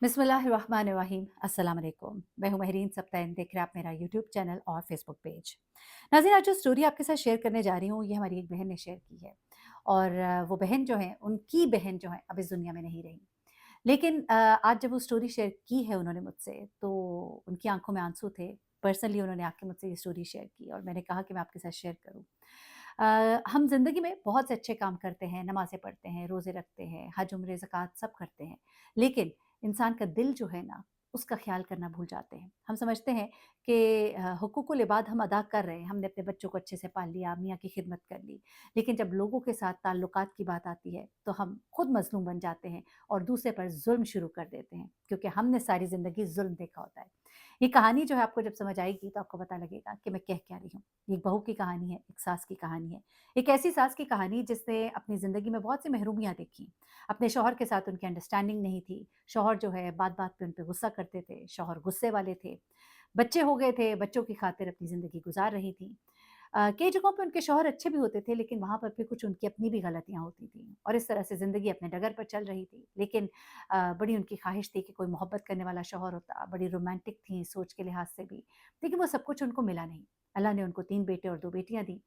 बिस्मिल्लाहिर्रहमानिर्रहीम अस्सलाम वालेकुम। मैं हूं महरीन सब्ताइन, देख रहे हैं आप मेरा यूट्यूब चैनल और फेसबुक पेज। नाज़रीन, आज जो स्टोरी आपके साथ शेयर करने जा रही हूँ ये हमारी एक बहन ने शेयर की है। और वो बहन जो है, उनकी बहन जो है अब इस दुनिया में नहीं रही। लेकिन आज जब वो स्टोरी शेयर की है उन्होंने मुझसे, तो उनकी आंखों में आंसू थे। पर्सनली उन्होंने आके मुझसे ये स्टोरी शेयर की और मैंने कहा कि मैं आपके साथ शेयर करूँ। हम ज़िंदगी में बहुत से अच्छे काम करते हैं, नमाज़ें पढ़ते हैं, रोज़े रखते हैं, हज, उम्र, ज़कात सब करते हैं। लेकिन इंसान का दिल जो है ना, उसका ख़्याल करना भूल जाते हैं। हम समझते हैं कि हुकूकुल इबाद हम अदा कर रहे हैं, हमने अपने बच्चों को अच्छे से पाल लिया, मियाँ की खिदमत कर ली। लेकिन जब लोगों के साथ ताल्लुकात की बात आती है, तो हम खुद मज़लूम बन जाते हैं और दूसरे पर ज़ुल्म शुरू कर देते हैं, क्योंकि हमने सारी ज़िंदगी ज़ुल्म देखा होता है। ये कहानी जो है आपको जब समझ आएगी तो आपको पता लगेगा कि मैं कह क्या रही हूँ। ये एक बहू की कहानी है, एक सास की कहानी है। एक ऐसी सास की कहानी जिसने अपनी ज़िंदगी में बहुत सी महरूमियाँ देखी। अपने शौहर के साथ उनकी अंडरस्टैंडिंग नहीं थी। शौहर जो है बात-बात पे उन पे गुस्सा करते थे, शौहर गुस्से वाले थे। बच्चे हो गए थे, बच्चों की खातिर अपनी ज़िंदगी गुज़ार रही थी। कई जगहों पे उनके शौहर अच्छे भी होते थे, लेकिन वहाँ पर भी कुछ उनकी अपनी भी गलतियाँ होती थीं और इस तरह से ज़िंदगी अपने डगर पर चल रही थी। लेकिन बड़ी उनकी ख़्वाहिश थी कि कोई मोहब्बत करने वाला शौहर होता, बड़ी रोमांटिक थीं सोच के लिहाज़ से भी, लेकिन वो सब कुछ उनको मिला नहीं। अल्लाह ने उनको 3 बेटे और 2 बेटियाँ दी।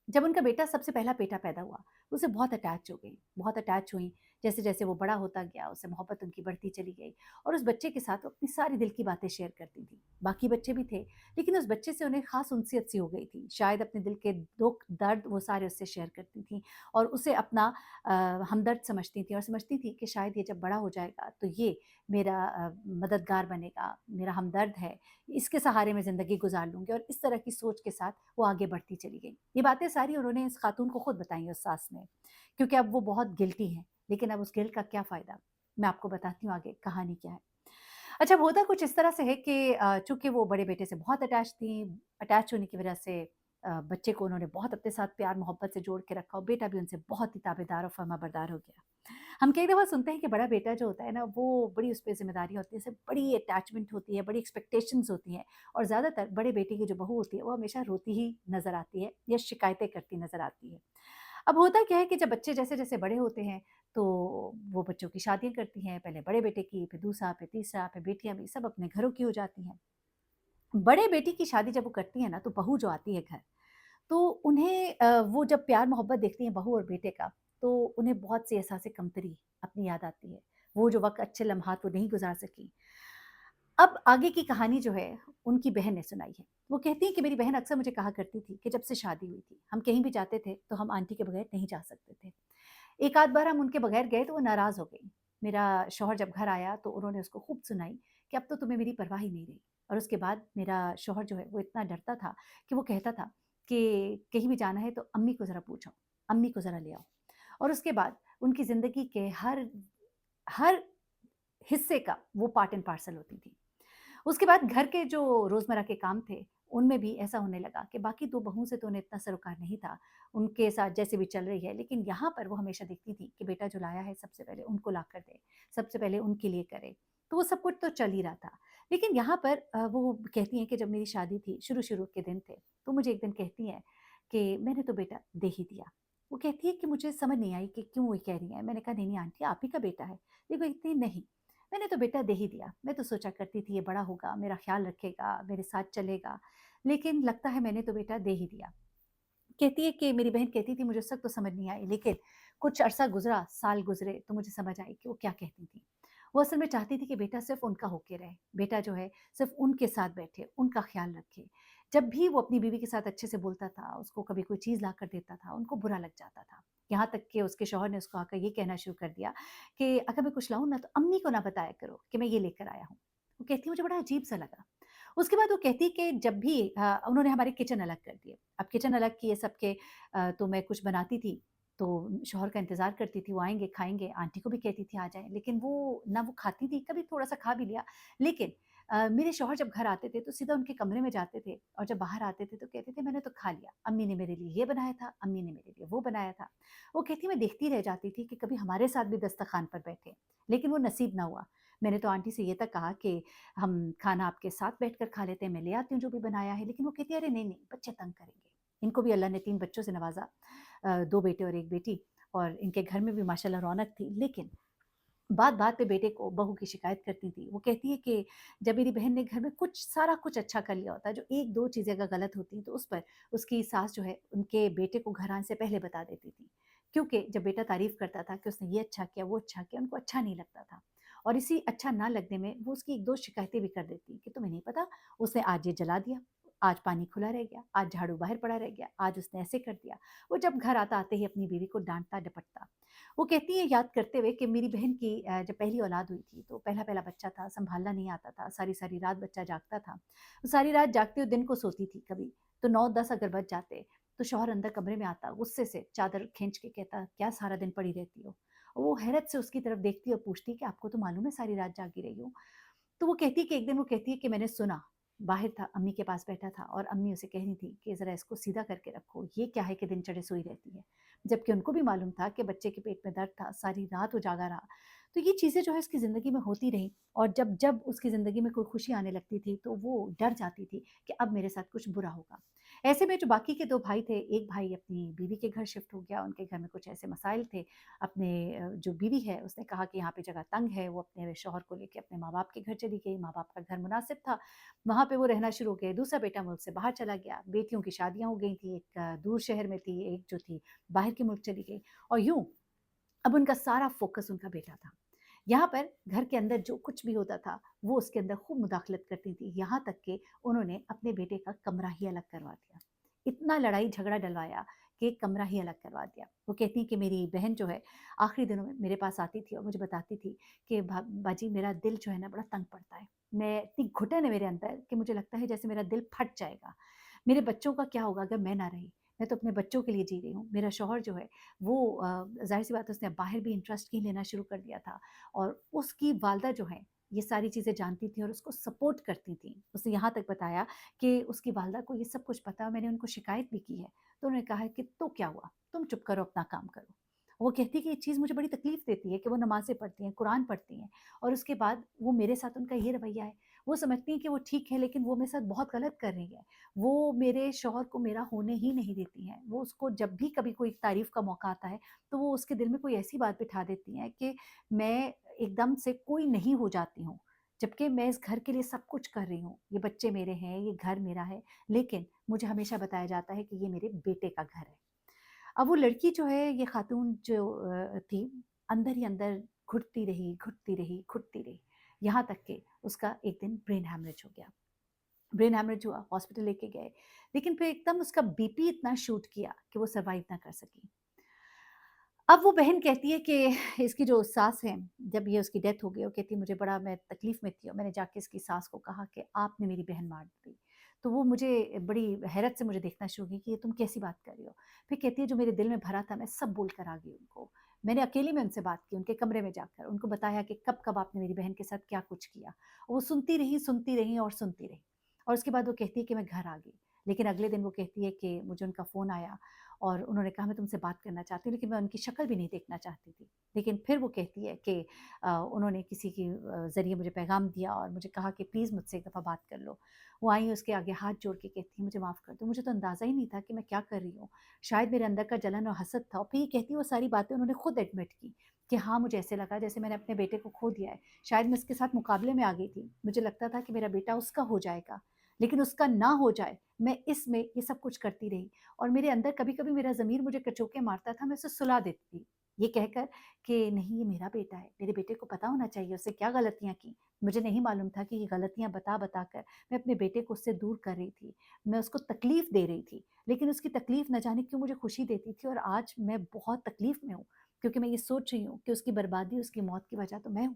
जब उनका बेटा सबसे पहला बेटा पैदा हुआ, उससे बहुत अटैच हो गई, बहुत अटैच हुईं। जैसे-जैसे वो बड़ा होता गया, उससे मोहब्बत उनकी बढ़ती चली गई और उस बच्चे के साथ वो अपनी सारी दिल की बातें शेयर करती थी। बाकी बच्चे भी थे, लेकिन उस बच्चे से उन्हें ख़ास उनसियत सी हो गई थी। शायद अपने दिल के दुःख, दर्द वो सारे उससे शेयर करती थीं और उसे अपना अ, हमदर्द समझती थीं और समझती थी कि शायद ये जब बड़ा हो जाएगा, तो ये मेरा मददगार बनेगा, मेरा हमदर्द है, इसके सहारे मैं ज़िंदगी गुज़ार लूँगी और इस तरह की सोच के साथ वो आगे बढ़ती चली गई। ये बातें सारी उन्होंने इस खातून को खुद बताई उस सास ने, क्योंकि अब वो बहुत गिल्टी हैं, लेकिन अब उस गिल्ट का क्या फ़ायदा? मैं आपको बताती हूँ आगे कहानी क्या है। अच्छा, अब होता कुछ इस तरह से है कि चूँकि वो बड़े बेटे से बहुत अटैच थीं, अटैच होने की वजह से बच्चे को उन्होंने बहुत अपने साथ प्यार-मोहब्बत से जोड़ के रखा और बेटा भी उनसे बहुत ही ताबेदार और फ़र्माबरदार हो गया। हम कई दफ़ा सुनते हैं कि बड़ा बेटा जो होता है ना, वो बड़ी उस पे ज़िम्मेदारी होती है, उसे बड़ी अटैचमेंट होती है, बड़ी एक्सपेक्टेशंस होती हैं और ज़्यादातर बड़े बेटे की जो बहू होती है, वो हमेशा रोती ही नज़र आती है या शिकायतें करती नज़र आती है। अब होता क्या है कि जब बच्चे जैसे-जैसे बड़े होते हैं, तो वो बच्चों की शादियाँ करती हैं, पहले बड़े बेटे की, फिर दूसरा, फिर तीसरा, फिर बेटियाँ भी सब अपने घरों की हो जाती हैं। बड़े बेटी की शादी जब वो करती हैं ना, तो बहू जो आती है घर, तो उन्हें वो जब प्यार-मोहब्बत देखती हैं बहू और बेटे का, तो उन्हें बहुत सी एहसास कमतरी अपनी याद आती है। वो जो वक़्त अच्छे लम्हात वो नहीं गुज़ार सकीं। अब आगे की कहानी जो है, उनकी बहन ने सुनाई है। वो कहती हैं कि मेरी बहन अक्सर मुझे कहा करती थी कि जब से शादी हुई थी, हम कहीं भी जाते थे, तो हम आंटी के बगैर नहीं जा सकते थे। एक आध बार हम उनके बगैर गए तो वो नाराज़ हो गईं। मेरा शौहर जब घर आया तो उन्होंने उसको खूब सुनाई कि अब तो तुम्हें मेरी परवाह ही नहीं रही। और उसके बाद मेरा शौहर जो है वो इतना डरता था कि वो कहता था कि कहीं भी जाना है तो अम्मी को ज़रा पूछो, अम्मी को ज़रा ले आओ। और उसके बाद उनकी ज़िंदगी के हर हर हिस्से का वो पार्ट एंड पार्सल होती थी। उसके बाद घर के जो रोज़मर्रा के काम थे, उनमें भी ऐसा होने लगा कि बाकी 2 बहुओं से तो उन्हें इतना सरोकार नहीं था, उनके साथ जैसे भी चल रही है, लेकिन यहाँ पर वो हमेशा देखती थी कि बेटा जो लाया है सबसे पहले उनको लाकर दे, सबसे पहले उनके लिए करे। तो वो सब कुछ तो चल ही रहा था। लेकिन यहाँ पर वो कहती हैं कि जब मेरी शादी थी, शुरू-शुरू के दिन थे, तो मुझे एक दिन कहती हैं कि मैंने तो बेटा दे ही दिया। वो कहती है कि मुझे समझ नहीं आई कि क्यों वो ये कह रही हैं। मैंने कहा नहीं, नहीं आंटी आप ही का बेटा है। देखो कहती है नहीं, मैंने तो बेटा दे ही दिया। मैं तो सोचा करती थी ये बड़ा होगा, मेरा ख़्याल रखेगा, मेरे साथ चलेगा, लेकिन लगता है मैंने तो बेटा दे ही दिया। कहती है कि मेरी बहन कहती थी मुझे उस वक़्त तो समझ नहीं आई, लेकिन कुछ अरसा गुज़रा, साल गुज़रे तो मुझे समझ आई कि वो क्या कहती थी। वो असल में चाहती थी कि बेटा सिर्फ़ उनका होके रहे, बेटा जो है सिर्फ़ उनके साथ बैठे, उनका ख़्याल रखे। जब भी वो अपनी बीवी के साथ अच्छे से बोलता था, उसको कभी कोई चीज़ लाकर देता था, उनको बुरा लग जाता था। यहाँ तक कि उसके शौहर ने उसको आकर ये कहना शुरू कर दिया कि अगर मैं कुछ लाऊँ ना तो अम्मी को ना बताया करो कि मैं ये लेकर आया हूँ। वो कहती मुझे बड़ा अजीब-सा लगा। उसके बाद वो कहती कि जब भी उन्होंने हमारे किचन अलग कर दिए। अब किचन अलग किए सबके, तो मैं कुछ बनाती थी, तो शौहर का इंतज़ार करती थी, वो आएँगे, खाएँगे, आंटी को भी कहती थी आ जाएँ, लेकिन वो ना वो खाती थी, कभी थोड़ा-सा खा भी लिया। लेकिन मेरे शौहर जब घर आते थे, तो सीधा उनके कमरे में जाते थे और जब बाहर आते थे, तो कहते थे मैंने तो खा लिया, अम्मी ने मेरे लिए ये बनाया था, अम्मी ने मेरे लिए वो बनाया था। वो कहती मैं देखती रह जाती थी कि कभी हमारे साथ भी दस्तरख़्वान पर बैठे, लेकिन वो नसीब ना हुआ। मैंने तो आंटी से ये तक कहा कि हम खाना आपके साथ बैठकर खा लेते हैं, मैं ले आती हूँ जो भी बनाया है, लेकिन वो कहती है अरे नहीं, नहीं, बच्चे तंग करेंगे। इनको भी अल्लाह ने 3 बच्चों से नवाज़ा, 2 बेटे और 1 बेटी और इनके घर में भी माशाल्लाह रौनक थी। लेकिन बात-बात पे बेटे को बहू की शिकायत करती थी। वो कहती है कि जब मेरी बहन ने घर में सारा कुछ अच्छा कर लिया होता है, जो 1-2 चीज़ें अगर गलत होती हैं, तो उस पर उसकी सास जो है, उनके बेटे को घर आने से पहले बता देती थी। क्योंकि जब बेटा तारीफ़ करता था कि उसने ये अच्छा किया, वो अच्छा किया, उनको अच्छा नहीं लगता था। और इसी अच्छा ना लगने में वो उसकी 1-2 शिकायतें भी कर देती कि तुम्हें नहीं पता, उसने आज ये जला दिया, आज पानी खुला रह गया, आज झाड़ू बाहर पड़ा रह गया, आज उसने ऐसे कर दिया। वो जब घर आते ही अपनी बीवी को डाँटता-डपटता। वो कहती है याद करते हुए कि मेरी बहन की जब पहली औलाद हुई थी तो पहला-पहला बच्चा था, सँभालना नहीं आता था, सारी-सारी रात बच्चा जागता था। सारी रात जागते हुए दिन को सोती थी कभी, तो 9-10 अगर बज जाते, तो शौहर अंदर कमरे में आता, गुस्से से चादर खींच के कहता, "क्या सारा दिन पड़ी रहती हो?" और वो हैरत से उसकी तरफ देखती और पूछती कि, "आपको तो मालूम है सारी रात जागी रही हूँ?" तो वो कहती है कि एक दिन वो कहती है कि मैंने सुना, बाहर था, अम्मी के पास बैठा था और अम्मी उसे कह रही थी कि ज़रा इसको सीधा करके रखो, ये क्या है कि दिन चढ़े सोई रहती है। जबकि उनको भी मालूम था कि बच्चे के पेट में दर्द था, सारी रात वो जागा रहा। तो ये चीज़ें जो है उसकी ज़िंदगी में होती रहीं और जब उसकी ज़िंदगी में कोई खुशी आने लगती थी, तो वो डर जाती थी कि अब मेरे साथ कुछ बुरा होगा। ऐसे में जो बाकी के 2 भाई थे, एक भाई अपनी बीवी के घर शिफ्ट हो गया, उनके घर में कुछ ऐसे मसाइल थे। अपने जो बीवी है उसने कहा कि यहाँ पे जगह तंग है, वो अपने शौहर को लेके अपने माँ-बाप के घर चली गई, माँ-बाप का घर मुनासिब था, वहाँ पे वो रहना शुरू हो गए। दूसरा बेटा मुल्क से बाहर चला गया, बेटियों की शादियाँ हो गई थी, एक दूर शहर में थी, एक जो थी बाहर के मुल्क चली गई और यूँ अब उनका सारा फ़ोकस उनका बेटा था। यहाँ पर घर के अंदर जो कुछ भी होता था, वो उसके अंदर खूब मुदाखलत करती थी, यहाँ तक कि उन्होंने अपने बेटे का कमरा ही अलग करवा दिया। इतना लड़ाई झगड़ा डलवाया कि एक कमरा ही अलग करवा दिया। वो कहती हैं कि मेरी बहन जो है, आखिरी दिनों में मेरे पास आती थी और मुझे बताती थी कि बाजी मेरा दिल जो है ना बड़ा तंग पड़ता है। मैं इतनी घुटन है मेरे अंदर कि मुझे लगता है जैसे मेरा दिल फट जाएगा। मेरे बच्चों का क्या होगा अगर मैं ना रही? मैं तो अपने बच्चों के लिए जी रही हूँ। मेरा शौहर जो है वो ज़ाहिर-सी बात है उसने बाहर भी इंटरेस्ट ही लेना शुरू कर दिया था और उसकी वालदा जो है, ये सारी चीज़ें जानती थी और उसको सपोर्ट करती थी। उसने यहाँ तक बताया कि उसकी वालदा को ये सब कुछ पता है, मैंने उनको शिकायत भी की है। तो उन्होंने कहा है कि तो क्या हुआ? तुम चुप करो, अपना काम करो। वो कहती है कि ये चीज़ मुझे बड़ी तकलीफ़ देती है कि वो नमाज़ें पढ़ती हैं, कुरान पढ़ती हैं और उसके बाद वो मेरे साथ उनका ये रवैया है। वो समझती हैं कि वो ठीक है लेकिन वो मेरे साथ बहुत गलत कर रही है। वो मेरे शौहर को मेरा होने ही नहीं देती हैं। वो उसको जब भी कभी कोई तारीफ़ का मौका आता है, तो वो उसके दिल में कोई ऐसी बात बिठा देती हैं कि मैं एकदम से कोई नहीं हो जाती हूँ। जबकि मैं इस घर के लिए सब कुछ कर रही हूँ। ये बच्चे मेरे हैं, ये घर मेरा है, लेकिन मुझे हमेशा बताया जाता है कि ये मेरे बेटे का घर है। अब वो लड़की जो है, ये खातून जो थी, अंदर ही अंदर घुटती रही, घुटती रही, घुटती रही, यहाँ तक कि उसका एक दिन ब्रेन हैमरेज हो गया। ब्रेन हैमरेज हुआ, हॉस्पिटल लेके गए, लेकिन फिर एकदम उसका बीपी इतना शूट किया कि वो सर्वाइव ना कर सकी। अब वो बहन कहती है कि इसकी जो सास है, जब ये उसकी डेथ हो गई, वो कहती है मुझे बड़ा मैं तकलीफ़ में थी और मैंने जाके इसकी सास को कहा कि आपने मेरी बहन मार दी। तो वो मुझे बड़ी हैरत से मुझे देखना शुरू की कि ये तुम कैसी बात कर रही हो? फिर कहती है जो मेरे दिल में भरा था मैं सब बोल कर आ गई उनको। मैंने अकेले में उनसे बात की, उनके कमरे में जाकर, उनको बताया कि कब-कब आपने मेरी बहन के साथ क्या कुछ किया। वो सुनती रही और सुनती रही और उसके बाद वो कहती है कि मैं घर आ गई। लेकिन अगले दिन वो कहती है कि मुझे उनका फ़ोन आया और उन्होंने कहा मैं तुमसे बात करना चाहती हूँ, लेकिन मैं उनकी शक्ल भी नहीं देखना चाहती थी। लेकिन फिर वो कहती है कि उन्होंने किसी के ज़रिए मुझे पैगाम दिया और मुझे कहा कि प्लीज़ मुझसे एक दफ़ा बात कर लो। वो आई उसके आगे हाथ जोड़ के कहती है मुझे माफ़ कर दो, मुझे तो अंदाज़ा ही नहीं था कि मैं क्या कर रही हूँ। शायद मेरे अंदर का जलन और हसद था और फिर ये कहती है वो सारी बातें उन्होंने खुद एडमिट की कि हाँ, मुझे ऐसे लगा जैसे मैंने अपने बेटे को खो दिया है। शायद मैं इसके साथ मुकाबले में आ गई थी। मुझे लगता था कि मेरा बेटा उसका हो जाएगा, लेकिन उसका ना हो जाए, मैं इसमें ये सब कुछ करती रही। और मेरे अंदर कभी-कभी मेरा ज़मीर मुझे कचोके मारता था, मैं उसे सुला देती थी। ये कहकर कि नहीं ये मेरा बेटा है, मेरे बेटे को पता होना चाहिए उसने क्या गलतियाँ की। मुझे नहीं मालूम था कि ये गलतियाँ बता-बता कर मैं अपने बेटे को उससे दूर कर रही थी। मैं उसको तकलीफ़ दे रही थी, लेकिन उसकी तकलीफ़ न जाने क्यों मुझे खुशी देती थी और आज मैं बहुत तकलीफ़ में हूँ, क्योंकि मैं ये सोच रही हूँ कि उसकी बर्बादी, उसकी मौत की वजह तो मैं हूँ।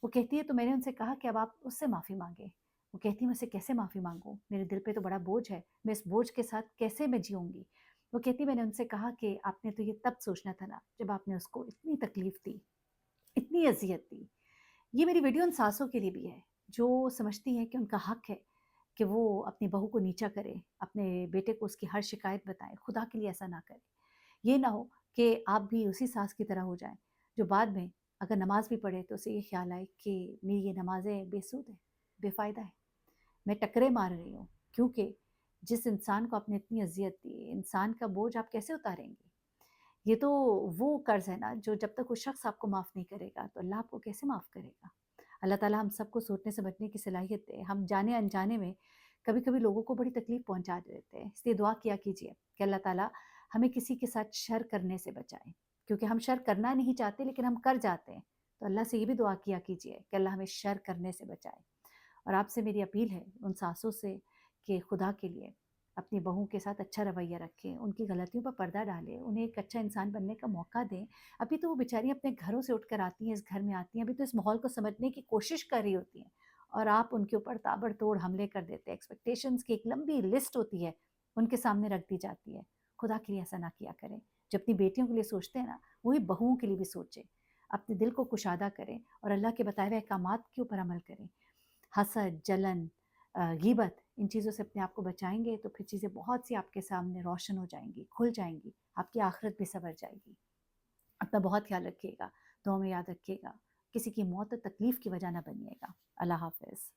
वो कहती है तो मैंने उनसे कहा कि अब आप उससे माफ़ी माँगे। वो कहती है मैं उससे कैसे माफ़ी माँगूँ? मेरे दिल पे तो बड़ा बोझ है, मैं इस बोझ के साथ कैसे मैं जीऊँगी? वो कहती है मैंने उनसे कहा कि आपने तो ये तब सोचना था ना, जब आपने उसको इतनी तकलीफ़ दी, इतनी अज़ियत दी। ये मेरी वीडियो उन सासों के लिए भी है, जो समझती हैं कि उनका हक है कि वो अपनी बहू को नीचा करे, अपने बेटे को उसकी हर शिकायत बताएँ, खुदा के लिए ऐसा ना करें। ये ना हो कि आप भी उसी सास की तरह हो जाएँ, जो बाद में अगर नमाज़ भी पढ़े तो उसे ये ख़्याल आए कि मेरी ये नमाज़ें बेसुध हैं, बेफ़ायदा है, मैं टकरे मार रही हूँ। क्योंकि जिस इंसान को आपने इतनी अज़ियत दी, इंसान का बोझ आप कैसे उतारेंगी? یہ تو وہ قرض ہے نا جو جب تک وہ شخص آپ کو معاف نہیں کرے گا تو اللہ آپ کو کیسے معاف کرے گا؟ اللہ تعالیٰ ہم سب کو سوچنے سمجھنے کی صلاحیت دے. ہم جانے انجانے میں کبھی کبھی لوگوں کو بڑی تکلیف پہنچا دیتے ہیں، اس لیے دعا کیا کیجیے کہ اللہ تعالیٰ ہمیں کسی کے ساتھ شر کرنے سے بچائے، کیونکہ ہم شر کرنا نہیں چاہتے لیکن ہم کر جاتے ہیں. تو اللہ سے یہ بھی دعا کیا کیجیے کہ اللہ ہمیں شر کرنے سے بچائے. اور آپ سے میری اپیل ہے ان ساسوں سے کہ خدا کے لیے اپنی بہوؤں کے ساتھ اچھا رویہ رکھیں، ان کی غلطیوں پر پردہ ڈالیں، انہیں ایک اچھا انسان بننے کا موقع دیں. ابھی تو وہ بیچاری اپنے گھروں سے اٹھ کر آتی ہیں، اس گھر میں آتی ہیں، ابھی تو اس ماحول کو سمجھنے کی کوشش کر رہی ہوتی ہیں، اور آپ ان کے اوپر تابڑ توڑ حملے کر دیتے ہیں. ایکسپیکٹیشنز کی ایک لمبی لسٹ ہوتی ہے، ان کے سامنے رکھ دی جاتی ہے. خدا کے لیے ایسا نہ کیا کریں. جو اپنی بیٹیوں کے لیے سوچتے ہیں نا، وہی بہوؤں کے لیے بھی سوچیں. اپنے دل کو کشادہ کریں اور اللہ کے بتائے ہوئے احکامات کے اوپر عمل کریں. حسد، جلن، غیبت، ان چیزوں سے اپنے آپ کو بچائیں گے تو پھر چیزیں بہت سی آپ کے سامنے روشن ہو جائیں گی، کھل جائیں گی، آپ کی آخرت بھی سنور جائے گی. اپنا بہت خیال رکھیے گا، دعاؤں میں یاد رکھیے گا. کسی کی موت اور تکلیف کی وجہ نہ بنیے گا. اللہ حافظ.